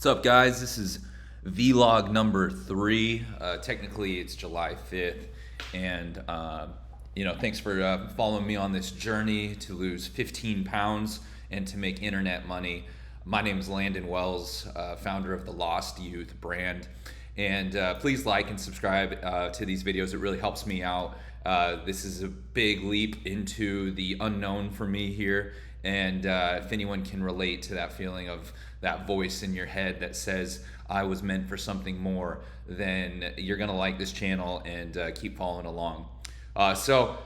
What's up, guys? This is vlog number 3. Technically, it's July 5th, and thanks for following me on this journey to lose 15 pounds and to make internet money. My name is Landon Wells, founder of the Lost Youth brand, and please like and subscribe to these videos. It really helps me out. This is a big leap into the unknown for me here, and if anyone can relate to that feeling of that voice in your head that says I was meant for something more, then you're gonna like this channel and keep following along. So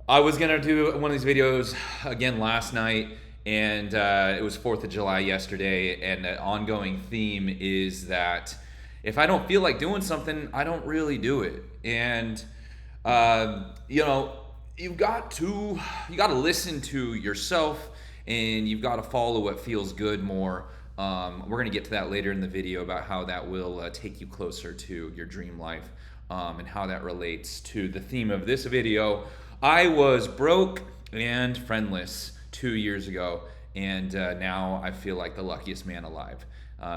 I was gonna do one of these videos again last night, and it was 4th of July yesterday, and the ongoing theme is that if I don't feel like doing something, I don't really do it. And you've got to listen to yourself, and you've got to follow what feels good more. We're going to get to that later in the video about how that will take you closer to your dream life, and how that relates to the theme of this video. I was broke and friendless 2 years ago, and now I feel like the luckiest man alive.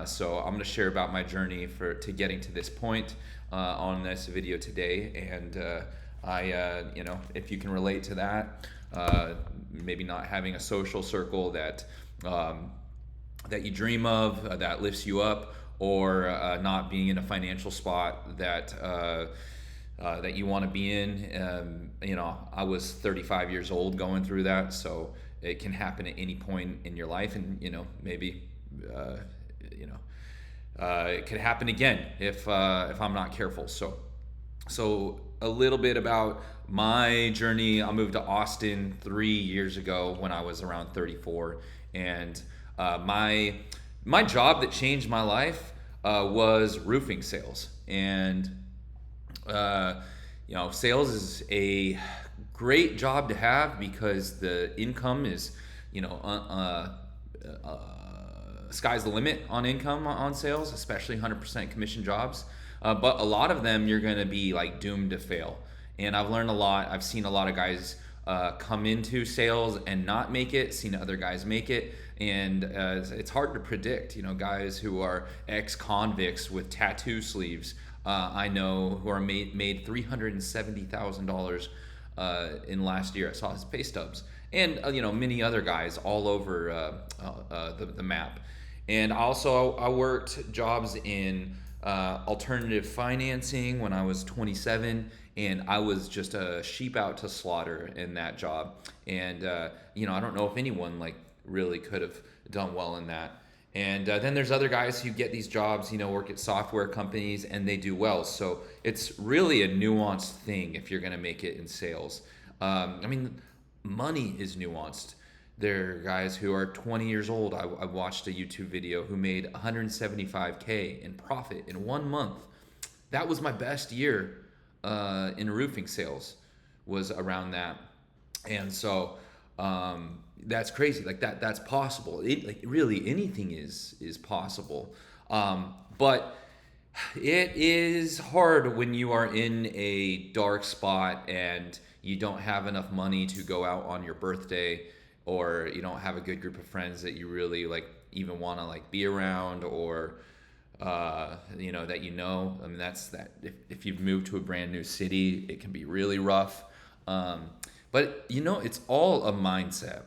So I'm going to share about my journey to getting to this point on this video today, and if you can relate to that, maybe not having a social circle that you dream of, that lifts you up, or not being in a financial spot that you want to be in. I was 35 years old going through that, so it can happen at any point in your life, and maybe it could happen again if I'm not careful. So a little bit about my journey. I moved to Austin 3 years ago when I was around 34, and my job that changed my life was roofing sales. And sales is a great job to have because the income is sky's the limit on income on sales, especially 100% commission jobs. But a lot of them you're going to be like doomed to fail. And I've learned a lot. I've seen a lot of guys come into sales and not make it, seen other guys make it. And it's hard to predict, guys who are ex-convicts with tattoo sleeves. I know who are made $370,000 in last year. I saw his pay stubs. And many other guys all over the map. And also I worked jobs in alternative financing when I was 27, and I was just a sheep out to slaughter in that job. And I don't know if anyone really could have done well in that. And then there's other guys who get these jobs, work at software companies, and they do well. So it's really a nuanced thing if you're going to make it in sales. Money is nuanced. There are guys who are 20 years old. I watched a YouTube video who made $175K in profit in 1 month. That was my best year in roofing sales, was around that. And so that's crazy. That's possible. Really anything is possible. But it is hard when you are in a dark spot and you don't have enough money to go out on your birthday, or you don't have a good group of friends that you really even want to be around, or that's that. If you've moved to a brand new city, it can be really rough. But it's all a mindset.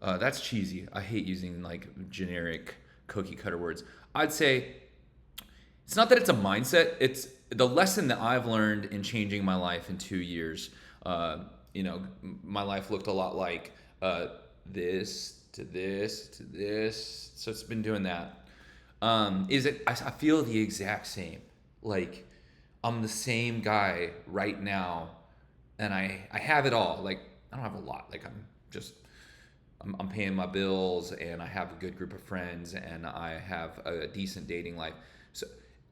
That's cheesy. I hate using generic cookie cutter words. I'd say it's not that it's a mindset. It's the lesson that I've learned in changing my life in 2 years. My life looked a lot like this to this to this. So it's been doing that. I feel the exact same. I'm the same guy right now, and I have it all. I don't have a lot. I'm paying my bills, and I have a good group of friends, and I have a decent dating life.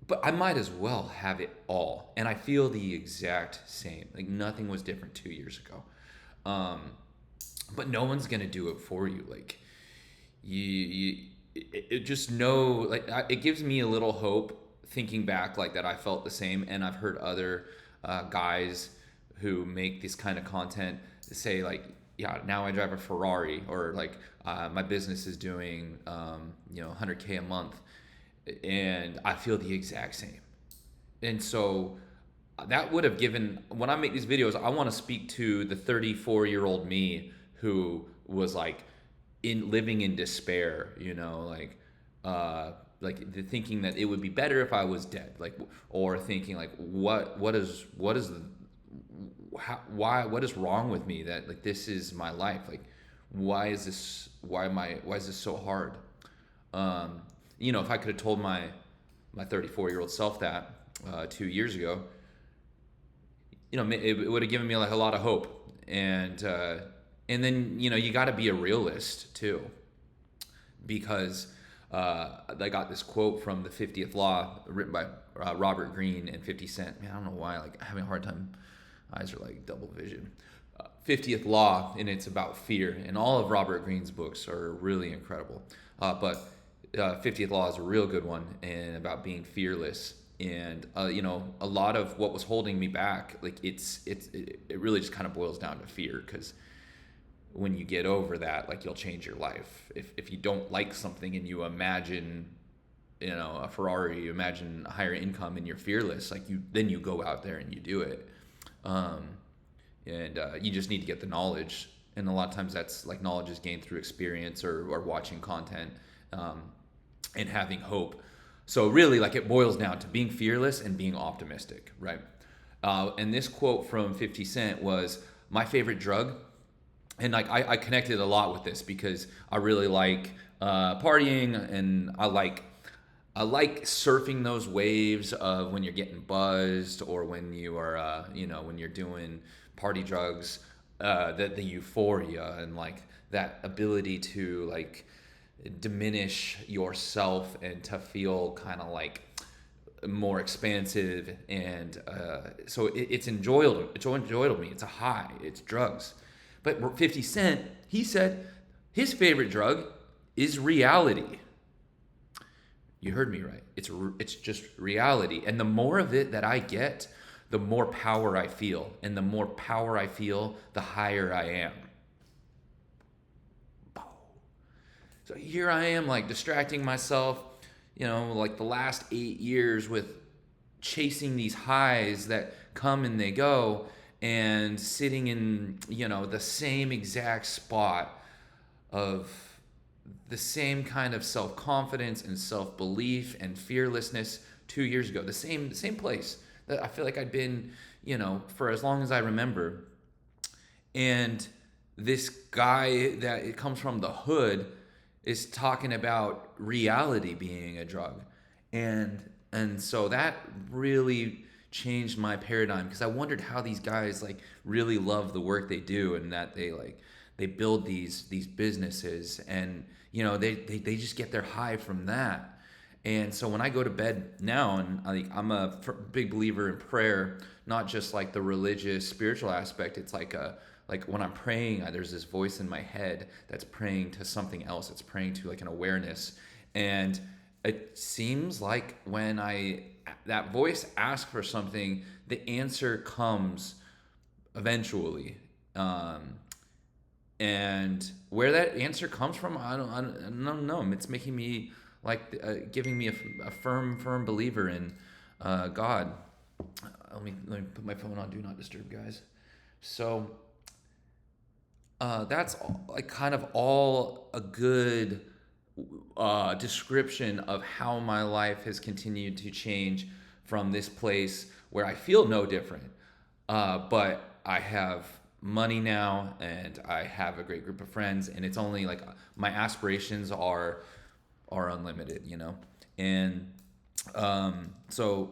But I might as well have it all, and I feel the exact same. Nothing was different 2 years ago. But no one's gonna do it for you. It gives me a little hope thinking back that I felt the same, and I've heard other guys who make this kind of content say yeah, now I drive a Ferrari, or like my business is doing 100K a month, and I feel the exact same. And so that would have given, when I make these videos, I want to speak to the 34-year-old me who was like in living in despair, like the thinking that it would be better if I was dead, like, or thinking like what is the why what is wrong with me, that like this is my life, like why is this so hard? um if I could have told my 34-year-old self that 2 years ago, it would have given me like a lot of hope. And then you got to be a realist too, because I got this quote from the 50th Law, written by Robert Greene and 50 Cent. Man, I don't know why, like, I'm having a hard time. Eyes are like double vision. 50th Law, and it's about fear. And all of Robert Greene's books are really incredible. But 50th Law is a real good one, and about being fearless. And a lot of what was holding me back, like it really just kind of boils down to fear, because when you get over that, like, you'll change your life. If you don't like something and you imagine, a Ferrari, you imagine a higher income, and you're fearless, like, you go out there and you do it. And you just need to get the knowledge. And a lot of times that's like knowledge is gained through experience, or watching content, and having hope. So really, like, it boils down to being fearless and being optimistic, right? And this quote from 50 Cent was my favorite drug. And like I connected a lot with this because I really like partying, and I like surfing those waves of when you're getting buzzed, or when you are when you're doing party drugs, the euphoria, and like that ability to like diminish yourself and to feel kind of like more expansive. And so it's enjoyable. It's enjoyable to me. It's a high. It's drugs. But 50 Cent, he said his favorite drug is reality. You heard me right. It's just reality. And the more of it that I get, the more power I feel. And the more power I feel, the higher I am. So here I am, like, distracting myself, like the last 8 years with chasing these highs that come and they go, and sitting in, the same exact spot of the same kind of self-confidence and self-belief and fearlessness 2 years ago. The same place that I feel like I'd been, for as long as I remember. And this guy that it comes from the hood is talking about reality being a drug. And so that really changed my paradigm, because I wondered how these guys like really love the work they do, and that they build these businesses, and they just get their high from that. And so when I go to bed now, and I'm a big believer in prayer, not just like the religious spiritual aspect. It's like when I'm praying, there's this voice in my head that's praying to something else. It's praying to like an awareness. And it seems like when that voice asks for something, the answer comes eventually. And where that answer comes from, I don't know. It's making me like giving me a firm believer in God. Let me put my phone on do not disturb, guys. So that's like kind of all a good description of how my life has continued to change from this place where I feel no different, but I have money now, and I have a great group of friends, and it's only like my aspirations are unlimited, and so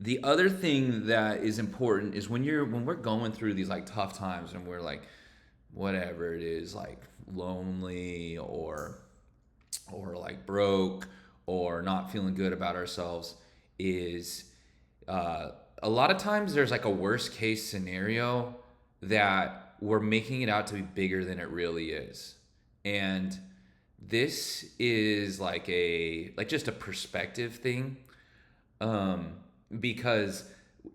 the other thing that is important is when we're going through these like tough times, and we're like, whatever it is, like lonely, or like broke, or not feeling good about ourselves, is a lot of times there's like a worst case scenario that we're making it out to be bigger than it really is. And this is like just a perspective thing. Because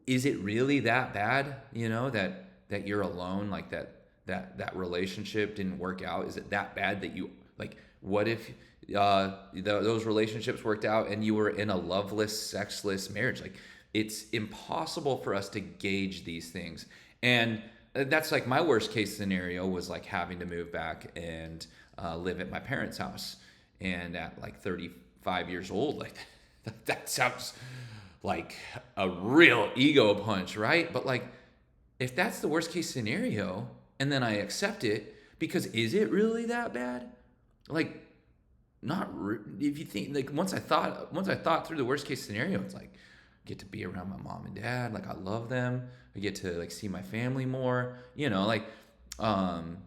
is it really that bad, that you're alone, like that relationship didn't work out? Is it that bad that you like? What if those relationships worked out and you were in a loveless, sexless marriage? Like, it's impossible for us to gauge these things. And that's like my worst case scenario was like having to move back and live at my parents' house. And at like 35 years old, like that sounds like a real ego punch, right? But like, if that's the worst case scenario and then I accept it, because is it really that bad? Like, not if you think like once I thought through the worst case scenario, it's like get to be around my mom and dad, like I love them. I get to like see my family more, like um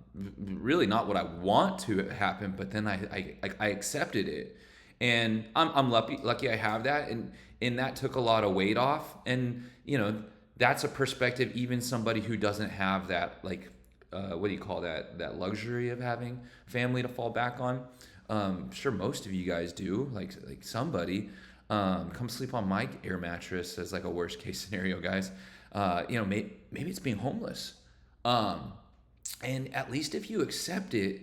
really not what I want to happen, but then I accepted it. And I'm lucky I have that, and that took a lot of weight off. And that's a perspective even somebody who doesn't have that, like what do you call that luxury of having family to fall back on. Sure, most of you guys do. Like somebody, come sleep on my air mattress as like a worst case scenario, guys. Maybe it's being homeless. Um, and at least if you accept it,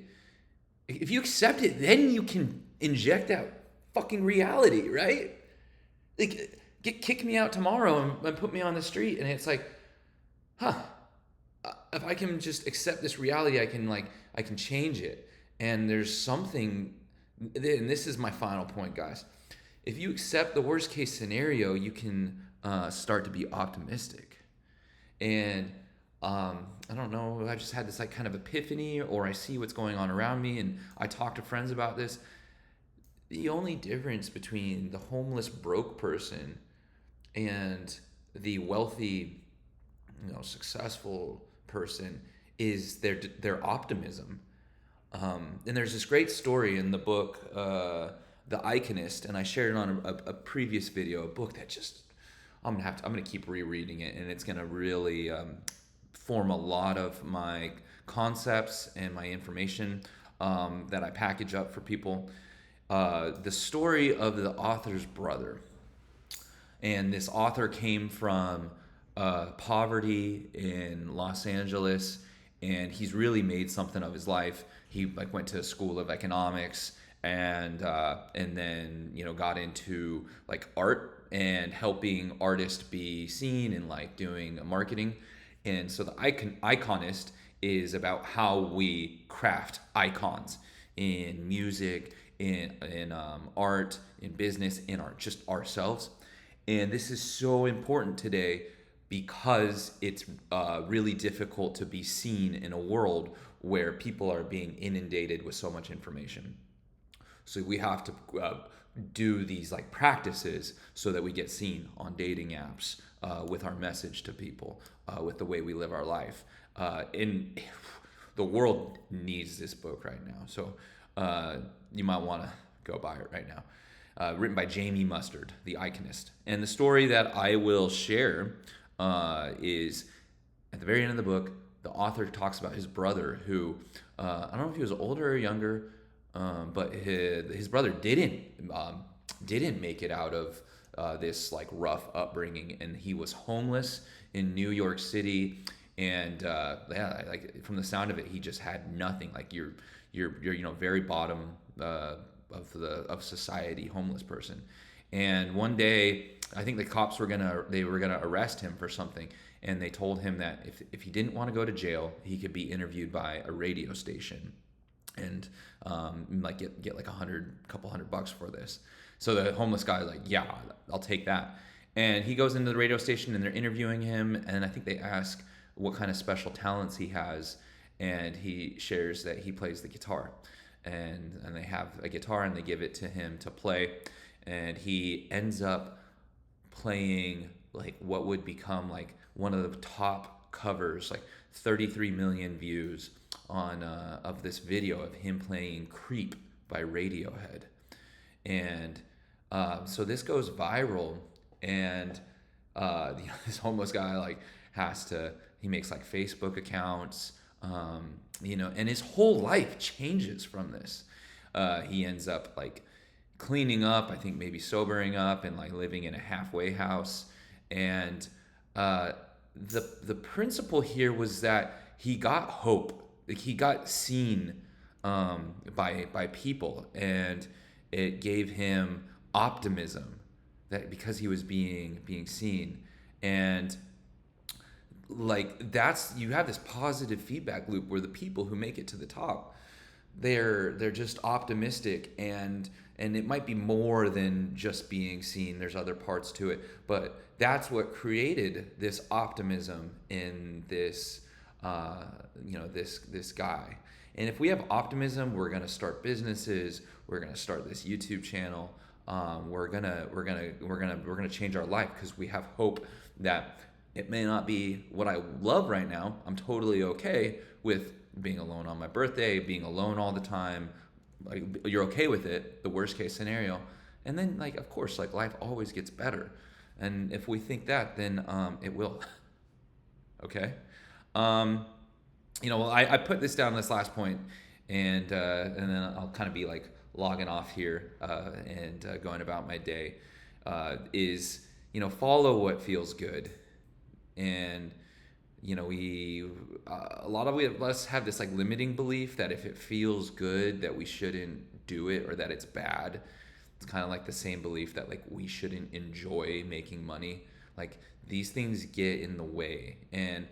then you can inject that fucking reality, right? Like, kick me out tomorrow and put me on the street, and it's like, huh? If I can just accept this reality, I can change it. And there's something, and this is my final point, guys. If you accept the worst case scenario, you can start to be optimistic. And I don't know, I just had this like kind of epiphany, or I see what's going on around me, and I talk to friends about this. The only difference between the homeless broke person and the wealthy, successful person is their optimism. And there's this great story in the book, The Iconist, and I shared it on a previous video. A book that just I'm gonna keep rereading it, and it's gonna really form a lot of my concepts and my information that I package up for people. The story of the author's brother. And this author came from poverty in Los Angeles, and he's really made something of his life. He like went to a school of economics, and then got into like art and helping artists be seen and like doing marketing. And so the iconist is about how we craft icons in music, in art, in business, in art, just ourselves. And this is so important today because it's really difficult to be seen in a world where people are being inundated with so much information. So we have to do these like practices so that we get seen on dating apps, with our message to people, with the way we live our life. And the world needs this book right now. So you might want to go buy it right now. Written by Jamie Mustard, The Iconist. And the story that I will share is at the very end of the book. The author talks about his brother, who I don't know if he was older or younger, but his brother didn't make it out of this like rough upbringing, and he was homeless in New York City. And yeah, like from the sound of it, he just had nothing. Like you're very bottom of society, homeless person. And one day, I think the cops were gonna arrest him for something, and they told him that if he didn't want to go to jail, he could be interviewed by a radio station, and like get like couple hundred bucks for this. So the homeless guy is like, yeah, I'll take that. And he goes into the radio station, and they're interviewing him, and I think they ask what kind of special talents he has, and he shares that he plays the guitar. And they have a guitar, and they give it to him to play, and he ends up playing like what would become like one of the top covers, like 33 million views on of this video of him playing "Creep" by Radiohead. And so this goes viral, and this homeless guy like he makes like Facebook accounts, and his whole life changes from this. He ends up like cleaning up, I think maybe sobering up, and like living in a halfway house. And the principle here was that he got hope like he got seen by people, and it gave him optimism that because he was being seen. And like that's, you have this positive feedback loop where the people who make it to the top, they're just optimistic, and it might be more than just being seen. There's other parts to it, but that's what created this optimism in this this guy. And if we have optimism, we're gonna start businesses, we're gonna start this YouTube channel, we're gonna change our life because we have hope that it may not be what I love right now. I'm totally okay with being alone on my birthday, being alone all the time. Like, you're okay with it, the worst case scenario. And then, like, of course, like, life always gets better. And if we think that, then it will. Okay? Well, I put this down, this last point, and then I'll kind of be like logging off here and going about my day. Is, follow what feels good. And we a lot of us have this like limiting belief that if it feels good that we shouldn't do it, or that it's bad. It's kind of like the same belief that like we shouldn't enjoy making money. Like, these things get in the way, and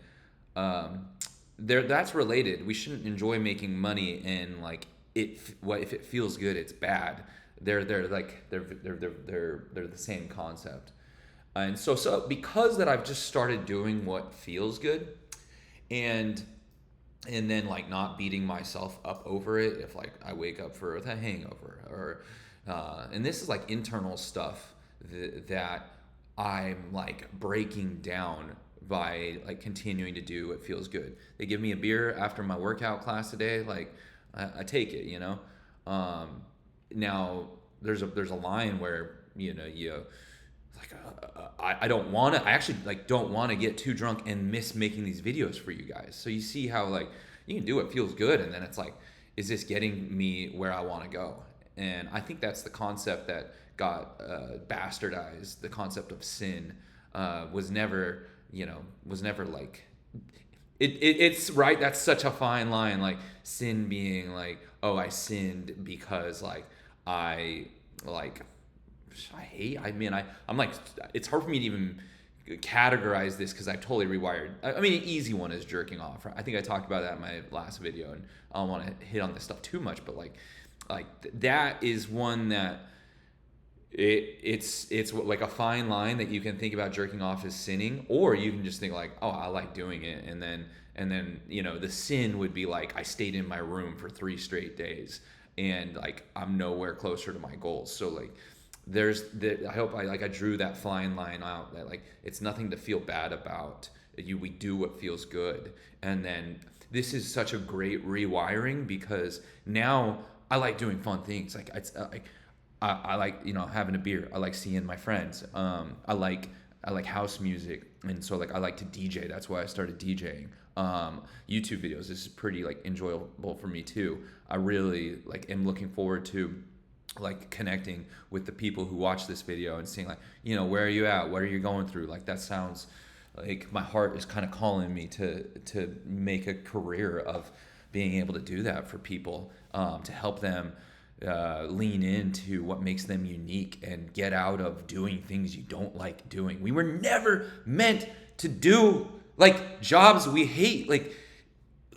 that's related. We shouldn't enjoy making money, and like what if it feels good, it's bad. They're the same concept. And so because that I've just started doing what feels good, and then like not beating myself up over it if like I wake up for a hangover, or and this is like internal stuff that I'm like breaking down by like continuing to do what feels good. They give me a beer after my workout class today, like I take it, Now there's a line where you like I don't want to. I actually like don't want to get too drunk and miss making these videos for you guys. So you see how like you can do what feels good, and then it's like, is this getting me where I want to go? And I think that's the concept that got bastardized. The concept of sin was never like it's right. That's such a fine line. Like, sin being like, oh, I sinned because like I like. I'm like, it's hard for me to even categorize this because I've totally rewired. I mean, an easy one is jerking off. I think I talked about that in my last video, and I don't want to hit on this stuff too much, but like that is one that it's like a fine line that you can think about jerking off as sinning, or you can just think like, oh, I like doing it, and then the sin would be like I stayed in my room for 3 straight days, and like I'm nowhere closer to my goals. So like, I hope I drew that fine line out, that like it's nothing to feel bad about. We do what feels good, and then this is such a great rewiring, because now I like doing fun things. Like I like having a beer. I like seeing my friends. I like house music, and so like I like to DJ. That's why I started DJing. YouTube videos. This is pretty like enjoyable for me too. I really like am looking forward to like connecting with the people who watch this video and seeing like, where are you at? What are you going through? Like, that sounds like my heart is kind of calling me to make a career of being able to do that for people, to help them lean into what makes them unique and get out of doing things you don't like doing. We were never meant to do like jobs we hate. Like,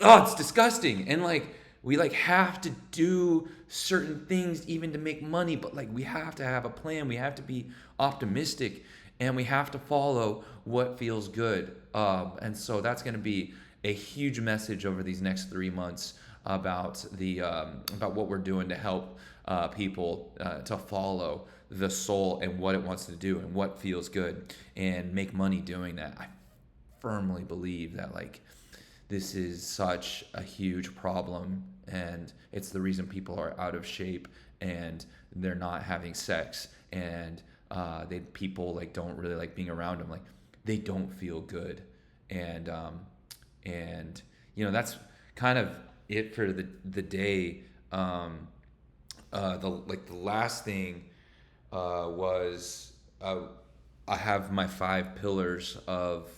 oh, it's disgusting. And like, we like have to do certain things even to make money, but like we have to have a plan. We have to be optimistic, and we have to follow what feels good. And so that's going to be a huge message over these next 3 months about about what we're doing to help people to follow the soul and what it wants to do and what feels good and make money doing that. I firmly believe that like this is such a huge problem, and it's the reason people are out of shape and they're not having sex, and people like don't really like being around them. Like, they don't feel good, and that's kind of it for the day. The last thing was I have my 5 pillars of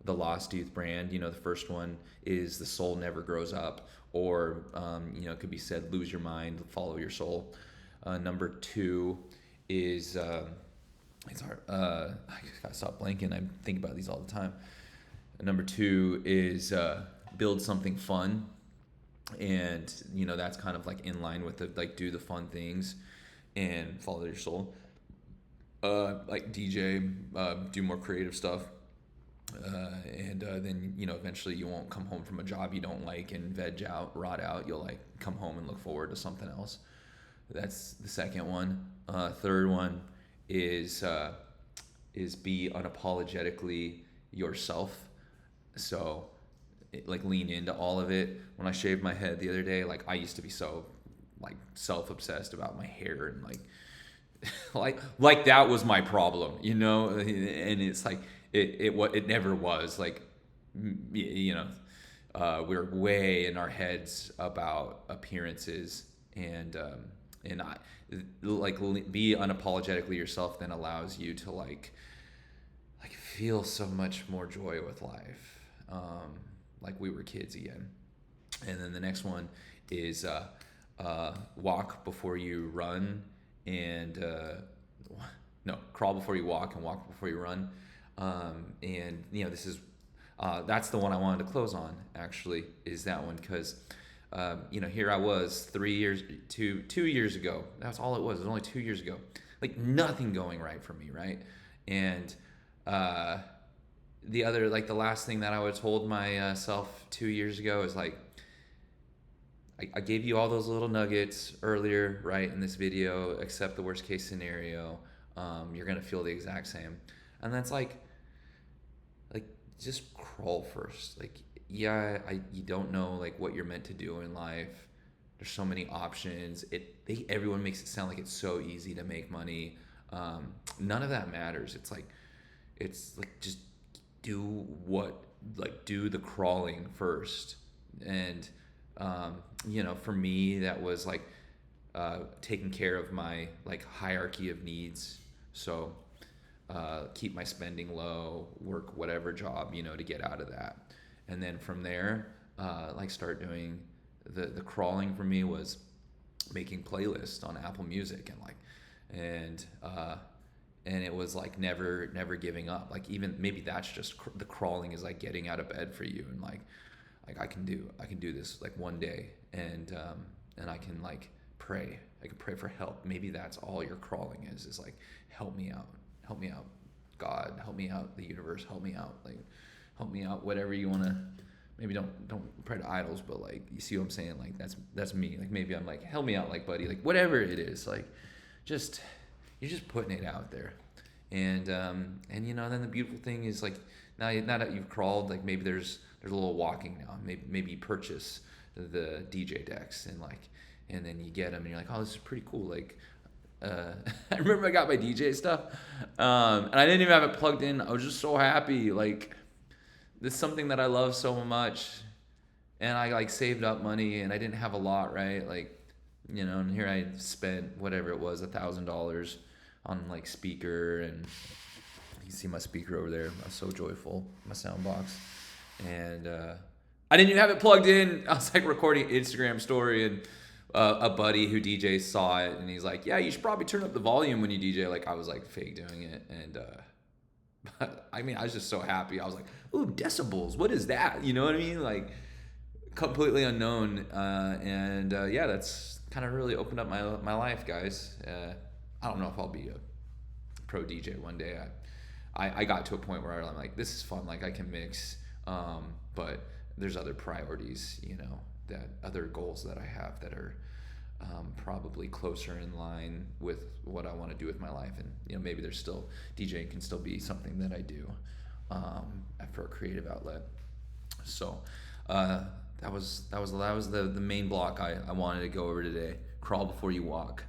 the Lost Youth brand. The first one is the soul never grows up, or it could be said, lose your mind, follow your soul. Number two is it's hard. I gotta stop blanking. I think about these all the time. Number two is build something fun, and that's kind of like in line with the like do the fun things and follow your soul. Like DJ, do more creative stuff, and then eventually you won't come home from a job you don't like and veg out, rot out. You'll like come home and look forward to something else. That's the second one. Third one is be unapologetically yourself. So like lean into all of it. When I shaved my head the other day, like I used to be so like self-obsessed about my hair and like that was my problem, and it's like it never was like, we're way in our heads about appearances, and I like be unapologetically yourself then allows you to like feel so much more joy with life, like we were kids again. And then the next one is walk before you run, and crawl before you walk, and walk before you run. And this is that's the one I wanted to close on, actually, is that one, because here I was 2 years ago. That's all it was. It was only 2 years ago. Like nothing going right for me, right? And the last thing that I would have told myself 2 years ago is like, I gave you all those little nuggets earlier, right, in this video. Accept the worst case scenario. You're gonna feel the exact same, and that's like just crawl first. Like, yeah, you don't know like what you're meant to do in life. There's so many options. Everyone makes it sound like it's so easy to make money. None of that matters. It's like just do the crawling first. And for me, that was like taking care of my like hierarchy of needs. So keep my spending low, work whatever job, to get out of that. And then from there, start doing the crawling. For me was making playlists on Apple Music, and it was like never giving up. Like, even maybe that's just the crawling is like getting out of bed for you, and like I can do this like one day, and I can like pray. I can pray for help. Maybe that's all your crawling is like, help me out, God, help me out, the universe, help me out, like help me out, whatever you want to. Maybe don't pray to idols, but like, you see what I'm saying? Like that's me. Like, maybe I'm like, help me out, like, buddy, like whatever it is, like you're just putting it out there. And then the beautiful thing is like, now that you've crawled, like maybe there's a little walking now. Maybe you purchase the DJ decks, and then you get them and you're like, oh, this is pretty cool. Like, I remember I got my DJ stuff, and I didn't even have it plugged in. I was just so happy. Like, this is something that I love so much, and I like saved up money, and I didn't have a lot, right? Like, and here I spent whatever it was, $1,000 on like speaker, and you can see my speaker over there. I was so joyful, my sound box, and I didn't even have it plugged in. I was like recording Instagram story, and a buddy who DJs saw it, and he's like, yeah, you should probably turn up the volume when you DJ. Like, I was like fake doing it, and but I mean, I was just so happy. I was like, ooh, decibels, what is that? You know what I mean? Like, completely unknown, and yeah, that's kind of really opened up my life, guys. I don't know if I'll be a pro DJ one day. I got to a point where I'm like, this is fun, like I can mix, but there's other priorities, that other goals that I have that are probably closer in line with what I want to do with my life. And maybe there's still, DJing can still be something that I do for a creative outlet. So that was the main block I wanted to go over today. Crawl before you walk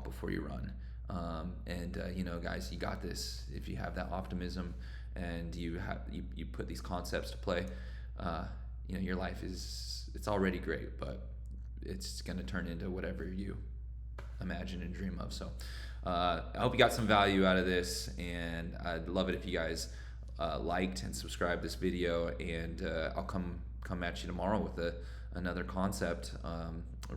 before you run. Guys, you got this. If you have that optimism and you put these concepts to play, your life it's already great, but it's going to turn into whatever you imagine and dream of. So I hope you got some value out of this, and I'd love it if you guys liked and subscribed this video, and I'll come at you tomorrow with another concept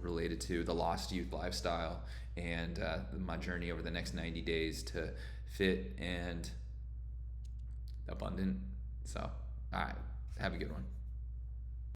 related to the lost youth lifestyle and my journey over the next 90 days to fit and abundant. So, all right, have a good one.